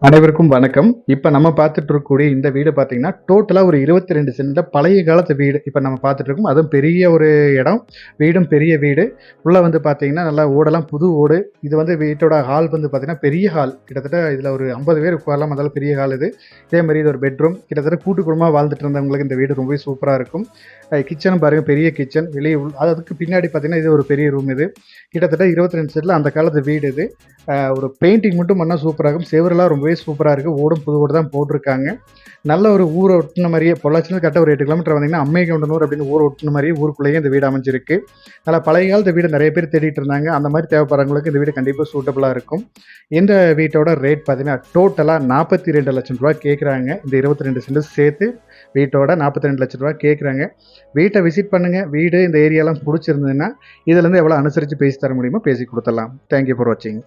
அனைவருக்கும் வணக்கம். இப்ப நம்ம பார்த்துட்டு இருக்கக்கூடிய இந்த வீடு பார்த்தீங்கன்னா, டோட்டலா ஒரு 22 சென்ட்ல பழைய காலத்து வீடு. இப்ப நம்ம பார்த்துட்டு இருக்கோம். அதுவும் பெரிய ஒரு இடம். வீடும் பெரிய வீடு. உள்ள வந்து பார்த்தீங்கன்னா, நல்லா ஓடெல்லாம் புது ஓடு. இது வந்து வீட்டோட ஹால் வந்து பார்த்தீங்கன்னா, பெரிய ஹால். கிட்டத்தட்ட இதுல ஒரு 50 பேர் உட்காரலாம். அதனால பெரிய ஹால் இது. இதே மாரி இது ஒரு பெட்ரூம். கிட்டத்தட்ட கூட்டு குடும்பமா வாழ்ந்துட்டு இருந்தவங்களுக்கு இந்த வீடு ரொம்பவே சூப்பரா இருக்கும். கிச்சனும் பாருங்க பெரிய கிச்சன். வெளிய அதுக்கு பின்னாடி பார்த்தீங்கன்னா, இது ஒரு பெரிய ரூம் இது. கிட்டத்தட்ட 22 சென்ட்ல அந்த காலத்து வீடு இது. ஒரு பெயிண்டிங் மட்டும் பண்ணால் சூப்பராக இருக்கும். செவரெல்லாம் ரொம்பவே சூப்பராக இருக்குது. ஓடும் புது ஓடு தான் போட்டிருக்காங்க. நல்ல ஒரு ஊரை ஒட்டின மாதிரியே பொள்ளாச்சியில் கரெக்டாக ஒரு 8 கிலோமீட்டர் வந்தீங்கன்னா அம்மைகவுண்டனூர் அப்படின்னு ஊரை ஒட்டின மாதிரியே ஊருக்குள்ளேயே இந்த வீடு அமைஞ்சிருக்கு. நல்லா பழைய காலத்து வீடு நிறைய பேர் தேடிட்டு இருந்தாங்க. அந்த மாதிரி தேவைப்படுறவங்களுக்கு இந்த வீடு கண்டிப்பாக சூட்டபுளாக இருக்கும். இந்த வீட்டோட ரேட் பார்த்தீங்கன்னா டோட்டலாக 42 லட்சம் ரூபா கேட்குறாங்க. இந்த 22 சென்ட் சேர்த்து வீட்டோட 42 லட்சம் ரூபா கேட்குறாங்க. வீட்டை விசிட் பண்ணுங்கள். வீடு இந்த ஏரியாலாம் பிடிச்சிருந்ததுன்னா இதுலேருந்து எவ்வளோ அனுசரித்து பேசி தர முடியுமோ பேசி கொடுத்துடலாம். தேங்க்யூ ஃபார் வாட்சிங்.